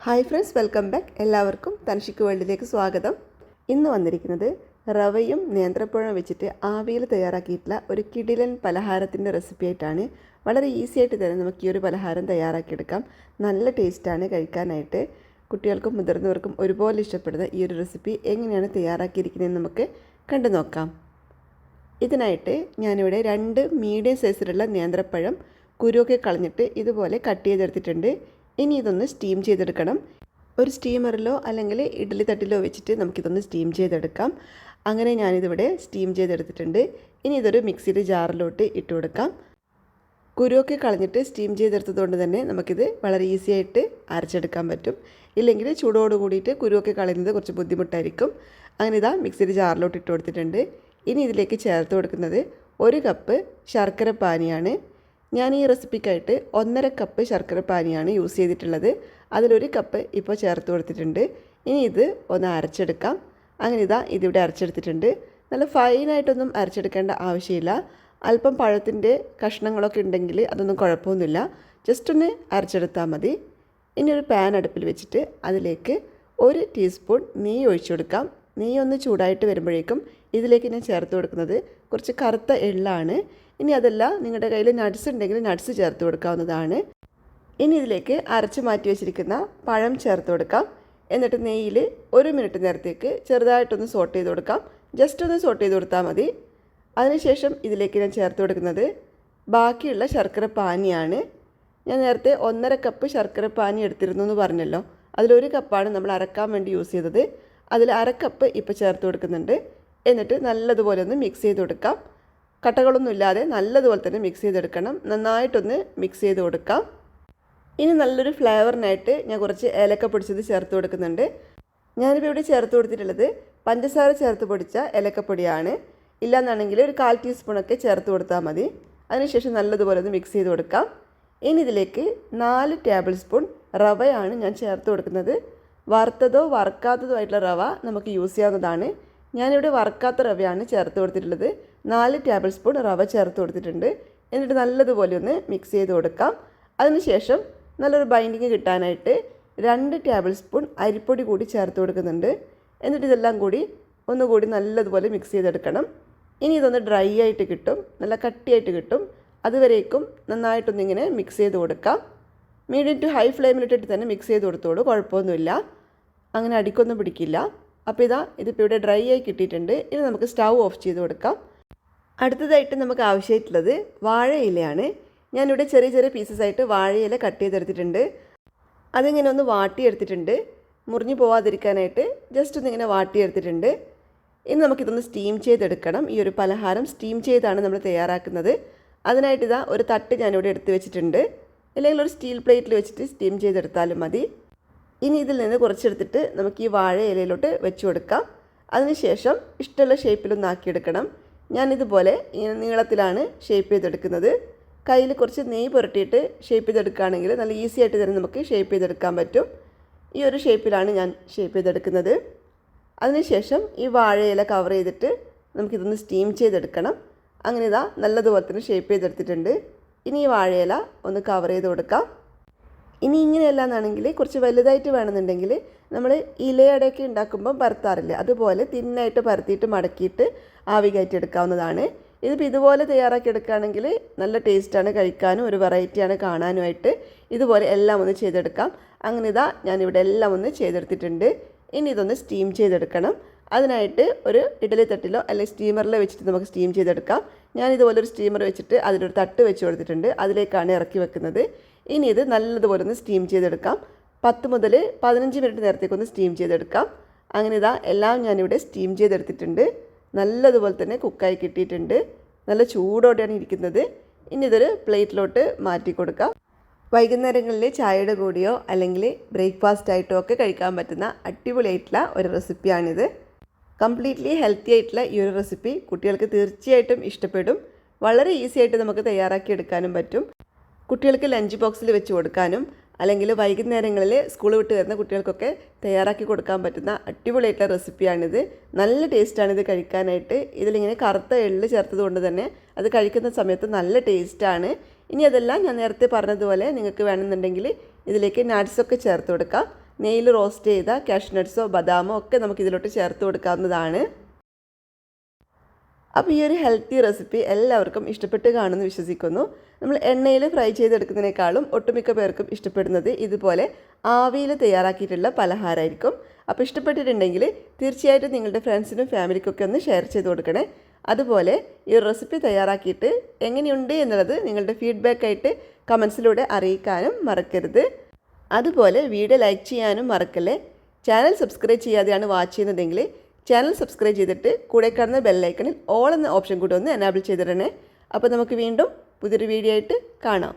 Hi friends, welcome back. എല്ലാവർക്കും തൻഷിക്ക് വേൾഡിലേക്ക് സ്വാഗതം. ഇന്ന് വന്നിരിക്കുന്നത് റവയും നേന്ത്രപ്പഴവും വെച്ചിട്ട് ആവിയിൽ തയ്യാറാക്കിയിട്ടുള്ള ഒരു കിടിലൻ പലഹാരത്തിൻ്റെ റെസിപ്പി ആയിട്ടാണ്. വളരെ ഈസി ആയിട്ട് തന്നെ നമുക്ക് ഈ ഒരു പലഹാരം തയ്യാറാക്കിയെടുക്കാം. നല്ല ടേസ്റ്റാണ് കഴിക്കാനായിട്ട്. കുട്ടികൾക്കും മുതിർന്നവർക്കും ഒരുപോലെ ഇഷ്ടപ്പെടുന്ന ഈ ഒരു റെസിപ്പി എങ്ങനെയാണ് തയ്യാറാക്കിയിരിക്കുന്നതെന്ന് നമുക്ക് കണ്ടു നോക്കാം. ഇതിനായിട്ട് ഞാനിവിടെ 2 മീഡിയം സൈസിലുള്ള നേന്ത്രപ്പഴം കുരുവൊക്കെ കളഞ്ഞിട്ട് ഇതുപോലെ കട്ട് ചെയ്തെടുത്തിട്ടുണ്ട്. ഇനി ഇതൊന്ന് സ്റ്റീം ചെയ്തെടുക്കണം. ഒരു സ്റ്റീമറിലോ അല്ലെങ്കിൽ ഇഡ്ഡലി തട്ടിലോ വെച്ചിട്ട് നമുക്കിതൊന്ന് സ്റ്റീം ചെയ്തെടുക്കാം. അങ്ങനെ ഞാനിതിവിടെ സ്റ്റീം ചെയ്തെടുത്തിട്ടുണ്ട്. ഇനി ഇതൊരു മിക്സിയുടെ ജാറിലോട്ട് ഇട്ട് കൊടുക്കാം. കുരുവൊക്കെ കളഞ്ഞിട്ട് സ്റ്റീം ചെയ്തെടുത്തതുകൊണ്ട് തന്നെ നമുക്കിത് വളരെ ഈസി ആയിട്ട് അരച്ചെടുക്കാൻ പറ്റും. ഇല്ലെങ്കിൽ ചൂടോട് കൂടിയിട്ട് കുരുവൊക്കെ കളയുന്നത് കുറച്ച് ബുദ്ധിമുട്ടായിരിക്കും. അങ്ങനെ ഇതാ മിക്സിയുടെ ജാറിലോട്ട് ഇട്ട് കൊടുത്തിട്ടുണ്ട്. ഇനി ഇതിലേക്ക് ചേർത്ത് കൊടുക്കുന്നത് 1 കപ്പ് ശർക്കര പാനിയാണ്. ഞാൻ ഈ റെസിപ്പിക്കായിട്ട് 1.5 കപ്പ് ശർക്കര പാനിയാണ് യൂസ് ചെയ്തിട്ടുള്ളത്. അതിലൊരു കപ്പ് ഇപ്പോൾ ചേർത്ത് കൊടുത്തിട്ടുണ്ട്. ഇനി ഇത് ഒന്ന് അരച്ചെടുക്കാം. അങ്ങനെ ഇതാ ഇതിവിടെ അരച്ചെടുത്തിട്ടുണ്ട്. നല്ല ഫൈനായിട്ടൊന്നും അരച്ചെടുക്കേണ്ട ആവശ്യമില്ല. അല്പം പഴത്തിൻ്റെ കഷ്ണങ്ങളൊക്കെ ഉണ്ടെങ്കിൽ അതൊന്നും കുഴപ്പമൊന്നുമില്ല. ജസ്റ്റ് ഒന്ന് അരച്ചെടുത്താൽ മതി. ഇനി ഒരു പാൻ അടുപ്പിൽ വെച്ചിട്ട് അതിലേക്ക് 1 ടീസ്പൂൺ നെയ്യ് ഒഴിച്ചു കൊടുക്കാം. നെയ്യ് ഒന്ന് ചൂടായിട്ട് വരുമ്പോഴേക്കും ഇതിലേക്ക് ഞാൻ ചേർത്ത് കൊടുക്കുന്നത് കുറച്ച് കറുത്ത എള്ളാണ്. ഇനി അതല്ല, നിങ്ങളുടെ കയ്യിൽ നട്ട്സ് ഉണ്ടെങ്കിൽ നട്ട്സ് ചേർത്ത് കൊടുക്കാവുന്നതാണ്. ഇനി ഇതിലേക്ക് അരച്ച് മാറ്റി വെച്ചിരിക്കുന്ന പഴം ചേർത്ത് കൊടുക്കാം. എന്നിട്ട് നെയ്യിൽ 1 മിനിറ്റ് നേരത്തേക്ക് ചെറുതായിട്ടൊന്ന് സോട്ട് ചെയ്ത് കൊടുക്കാം. ജസ്റ്റ് ഒന്ന് സോട്ട് ചെയ്ത് കൊടുത്താൽ മതി. അതിനുശേഷം ഇതിലേക്ക് ഞാൻ ചേർത്ത് കൊടുക്കുന്നത് ബാക്കിയുള്ള ശർക്കര പാനിയാണ്. ഞാൻ നേരത്തെ 1.5 കപ്പ് ശർക്കര പാനി എടുത്തിരുന്നു എന്ന് പറഞ്ഞല്ലോ. അതിലൊരു കപ്പാണ് നമ്മൾ അരക്കാൻ വേണ്ടി യൂസ് ചെയ്തത്. അതിൽ 1/2 കപ്പ് ഇപ്പോൾ ചേർത്ത് കൊടുക്കുന്നുണ്ട്. എന്നിട്ട് നല്ലതുപോലെ ഒന്ന് മിക്സ് ചെയ്ത് കൊടുക്കാം. കട്ടകളൊന്നും ഇല്ലാതെ നല്ലതുപോലെ തന്നെ മിക്സ് ചെയ്തെടുക്കണം. നന്നായിട്ടൊന്ന് മിക്സ് ചെയ്ത് കൊടുക്കാം. ഇനി നല്ലൊരു ഫ്ലേവറിനായിട്ട് ഞാൻ കുറച്ച് ഏലക്ക പൊടിച്ചത് ചേർത്ത് കൊടുക്കുന്നുണ്ട്. ഞാനിപ്പോൾ ഇവിടെ ചേർത്ത് കൊടുത്തിട്ടുള്ളത് പഞ്ചസാര ചേർത്ത് പൊടിച്ച ഏലക്കപ്പൊടിയാണ്. ഇല്ലയെന്നാണെങ്കിൽ ഒരു 1/4 ടീസ്പൂണൊക്കെ ചേർത്ത് കൊടുത്താൽ മതി. അതിനുശേഷം നല്ലതുപോലെ ഒന്ന് മിക്സ് ചെയ്ത് കൊടുക്കാം. ഇനി ഇതിലേക്ക് 4 ടേബിൾ സ്പൂൺ റവയാണ് ഞാൻ ചേർത്ത് കൊടുക്കുന്നത്. വറുത്തതോ വറുക്കാത്തതോ ആയിട്ടുള്ള റവ നമുക്ക് യൂസ് ചെയ്യാവുന്നതാണ്. ഞാനിവിടെ വറുക്കാത്ത റവയാണ് ചേർത്ത് കൊടുത്തിട്ടുള്ളത്. 4 ടേബിൾ സ്പൂൺ റവ ചേർത്ത് കൊടുത്തിട്ടുണ്ട്. എന്നിട്ട് നല്ലതുപോലെ ഒന്ന് മിക്സ് ചെയ്ത് കൊടുക്കാം. അതിനുശേഷം നല്ലൊരു ബൈൻഡിങ് കിട്ടാനായിട്ട് 2 ടേബിൾ സ്പൂൺ അരിപ്പൊടി കൂടി ചേർത്ത് കൊടുക്കുന്നുണ്ട്. എന്നിട്ട് ഇതെല്ലാം കൂടി ഒന്നുകൂടി നല്ലതുപോലെ മിക്സ് ചെയ്തെടുക്കണം. ഇനി ഇതൊന്ന് ഡ്രൈ ആയിട്ട് കിട്ടും, നല്ല കട്ടിയായിട്ട് കിട്ടും. അതുവരേക്കും നന്നായിട്ടൊന്നിങ്ങനെ മിക്സ് ചെയ്ത് കൊടുക്കാം. മീഡിയം ടു ഹൈ ഫ്ലെയിമിലിട്ടിട്ട് തന്നെ മിക്സ് ചെയ്ത് കൊടുത്തോളൂ, കുഴപ്പമൊന്നുമില്ല. അങ്ങനെ അടിക്കൊന്നും പിടിക്കില്ല. അപ്പോൾ ഇതിപ്പോൾ ഇവിടെ ഡ്രൈ ആയി കിട്ടിയിട്ടുണ്ട്. ഇനി നമുക്ക് സ്റ്റൗ ഓഫ് ചെയ്ത് കൊടുക്കാം. അടുത്തതായിട്ട് നമുക്ക് ആവശ്യമായിട്ടുള്ളത് വാഴയിലയാണ്. ഞാനിവിടെ ചെറിയ ചെറിയ പീസസ് ആയിട്ട് വാഴയില കട്ട് ചെയ്തെടുത്തിട്ടുണ്ട്. അതിങ്ങനെ ഒന്ന് വാട്ടിയെടുത്തിട്ടുണ്ട്. മുറിഞ്ഞു പോവാതിരിക്കാനായിട്ട് ജസ്റ്റ് ഒന്നിങ്ങനെ വാട്ടിയെടുത്തിട്ടുണ്ട്. ഇനി നമുക്കിതൊന്ന് സ്റ്റീം ചെയ്തെടുക്കണം. ഈ ഒരു പലഹാരം സ്റ്റീം ചെയ്താണ് നമ്മൾ തയ്യാറാക്കുന്നത്. അതിനായിട്ട് ഒരു തട്ട് ഞാനിവിടെ എടുത്ത് വെച്ചിട്ടുണ്ട്. അല്ലെങ്കിൽ ഒരു സ്റ്റീൽ പ്ലേറ്റിൽ വെച്ചിട്ട് സ്റ്റീം ചെയ്തെടുത്താലും മതി. ഇനി ഇതിൽ നിന്ന് കുറച്ചെടുത്തിട്ട് നമുക്ക് ഈ വാഴ ഇലയിലോട്ട് വെച്ച് കൊടുക്കാം. അതിനുശേഷം ഇഷ്ടമുള്ള ഷേപ്പിലൊന്നാക്കിയെടുക്കണം. ഞാനിതുപോലെ ഇങ്ങനെ നീളത്തിലാണ് ഷേപ്പ് ചെയ്തെടുക്കുന്നത്. കയ്യിൽ കുറച്ച് നെയ്യ് പുരട്ടിയിട്ട് ഷേപ്പ് ചെയ്തെടുക്കുകയാണെങ്കിൽ നല്ല ഈസി ആയിട്ട് തന്നെ നമുക്ക് ഷേപ്പ് ചെയ്തെടുക്കാൻ പറ്റും. ഈ ഒരു ഷേപ്പിലാണ് ഞാൻ ഷേപ്പ് ചെയ്തെടുക്കുന്നത്. അതിനുശേഷം ഈ വാഴയില കവർ ചെയ്തിട്ട് നമുക്കിതൊന്ന് സ്റ്റീം ചെയ്തെടുക്കണം. അങ്ങനെ നല്ലതുപോലെ തന്നെ ഷേപ്പ് ചെയ്തെടുത്തിട്ടുണ്ട്. ഇനി ഈ വാഴയില ഒന്ന് കവർ ചെയ്ത് കൊടുക്കാം. ഇനി ഇങ്ങനെയല്ലാന്നാണെങ്കിൽ കുറച്ച് വലുതായിട്ട് വേണമെന്നുണ്ടെങ്കിൽ നമ്മൾ ഇലയടയൊക്കെ ഉണ്ടാക്കുമ്പോൾ പരത്താറില്ല, അതുപോലെ തിന്നായിട്ട് പരത്തിയിട്ട് മടക്കിയിട്ട് ആവി കയറ്റിയെടുക്കാവുന്നതാണ്. ഇതിപ്പോൾ ഇതുപോലെ തയ്യാറാക്കി എടുക്കുകയാണെങ്കിൽ നല്ല ടേസ്റ്റാണ്, കഴിക്കാനും ഒരു വെറൈറ്റിയാണ് കാണാനുമായിട്ട്. ഇതുപോലെ എല്ലാം ഒന്ന് ചെയ്തെടുക്കാം. അങ്ങനെ ഞാനിവിടെ എല്ലാം ഒന്ന് ചെയ്തെടുത്തിട്ടുണ്ട്. ഇനി ഇതൊന്ന് സ്റ്റീം ചെയ്തെടുക്കണം. അതിനായിട്ട് ഒരു ഇഡ്ഡലി തട്ടിലോ അല്ലെങ്കിൽ സ്റ്റീമറിലോ വെച്ചിട്ട് നമുക്ക് സ്റ്റീം ചെയ്തെടുക്കാം. ഞാനിതുപോലെ ഒരു സ്റ്റീമർ വെച്ചിട്ട് അതിലൊരു തട്ട് വെച്ച് കൊടുത്തിട്ടുണ്ട്. അതിലേക്കാണ് ഇറക്കി വെക്കുന്നത്. ഇനി ഇത് നല്ലതുപോലെ ഒന്ന് സ്റ്റീം ചെയ്തെടുക്കാം. 10 മുതൽ 15 മിനിറ്റ് നേരത്തേക്കൊന്ന് സ്റ്റീം ചെയ്തെടുക്കാം. അങ്ങനെ എല്ലാം ഞാനിവിടെ സ്റ്റീം ചെയ്തെടുത്തിട്ടുണ്ട്. നല്ലതുപോലെ തന്നെ കുക്കായി കിട്ടിയിട്ടുണ്ട്. നല്ല ചൂടോടെയാണ് ഇരിക്കുന്നത്. ഇനി ഇതൊരു പ്ലേറ്റിലോട്ട് മാറ്റി കൊടുക്കാം. വൈകുന്നേരങ്ങളിൽ ചായയുടെ കൂടെയോ അല്ലെങ്കിൽ ബ്രേക്ക്ഫാസ്റ്റ് ആയിട്ടോ ഒക്കെ കഴിക്കാൻ പറ്റുന്ന അടിപൊളിയായിട്ടുള്ള ഒരു റെസിപ്പിയാണിത്. കംപ്ലീറ്റ്ലി ഹെൽത്തി ആയിട്ടുള്ള ഈ ഒരു റെസിപ്പി കുട്ടികൾക്ക് തീർച്ചയായിട്ടും ഇഷ്ടപ്പെടും. വളരെ ഈസി ആയിട്ട് നമുക്ക് തയ്യാറാക്കി എടുക്കാനും പറ്റും. കുട്ടികൾക്ക് ലഞ്ച് ബോക്സിൽ വെച്ച് കൊടുക്കാനും അല്ലെങ്കിൽ വൈകുന്നേരങ്ങളിൽ സ്കൂൾ വിട്ട് വരുന്ന കുട്ടികൾക്കൊക്കെ തയ്യാറാക്കി കൊടുക്കാൻ പറ്റുന്ന അടിപൊളിയായിട്ടുള്ള റെസിപ്പിയാണിത്. നല്ല ടേസ്റ്റാണിത് കഴിക്കാനായിട്ട്. ഇതിലിങ്ങനെ കറുത്ത എള്ള് ചേർത്തത് കൊണ്ട് തന്നെ അത് കഴിക്കുന്ന സമയത്ത് നല്ല ടേസ്റ്റാണ്. ഇനി അതെല്ലാം ഞാൻ നേരത്തെ പറഞ്ഞതുപോലെ നിങ്ങൾക്ക് വേണമെന്നുണ്ടെങ്കിൽ ഇതിലേക്ക് നട്ട്സൊക്കെ ചേർത്ത് കൊടുക്കാം. നെയ്യിൽ റോസ്റ്റ് ചെയ്ത കാഷ്നട്ട്സോ ബദാമോ ഒക്കെ നമുക്ക് ഇതിലോട്ട് ചേർത്ത് കൊടുക്കാവുന്നതാണ്. അപ്പോൾ ഈ ഒരു ഹെൽത്തി റെസിപ്പി എല്ലാവർക്കും ഇഷ്ടപ്പെട്ട് കാണുമെന്ന് വിശ്വസിക്കുന്നു. നമ്മൾ എണ്ണയിൽ ഫ്രൈ ചെയ്തെടുക്കുന്നതിനേക്കാളും ഒട്ടുമിക്ക പേർക്കും ഇഷ്ടപ്പെടുന്നത് ഇതുപോലെ ആവിയിൽ തയ്യാറാക്കിയിട്ടുള്ള പലഹാരമായിരിക്കും. അപ്പോൾ ഇഷ്ടപ്പെട്ടിട്ടുണ്ടെങ്കിൽ തീർച്ചയായിട്ടും നിങ്ങളുടെ ഫ്രണ്ട്സിനും ഫാമിലിക്കൊക്കെ ഒന്ന് ഷെയർ ചെയ്ത് കൊടുക്കണേ. അതുപോലെ ഈ ഒരു റെസിപ്പി തയ്യാറാക്കിയിട്ട് എങ്ങനെയുണ്ട് എന്നുള്ളത് നിങ്ങളുടെ ഫീഡ്ബാക്കായിട്ട് കമൻസിലൂടെ അറിയിക്കാനും മറക്കരുത്. അതുപോലെ വീഡിയോ ലൈക്ക് ചെയ്യാനും മറക്കല്ലേ. ചാനൽ സബ്സ്ക്രൈബ് ചെയ്യാതെയാണ് വാച്ച് ചെയ്യുന്നതെങ്കിൽ ചാനൽ സബ്സ്ക്രൈബ് ചെയ്തിട്ട് കൂടെ കാണുന്ന ബെല്ലൈക്കണിൽ ഓൾ എന്ന ഓപ്ഷൻ കൂടി ഒന്ന് എനാബിൾ ചെയ്തിടണേ. അപ്പോൾ നമുക്ക് വീണ്ടും പുതിയൊരു വീഡിയോ ആയിട്ട് കാണാം.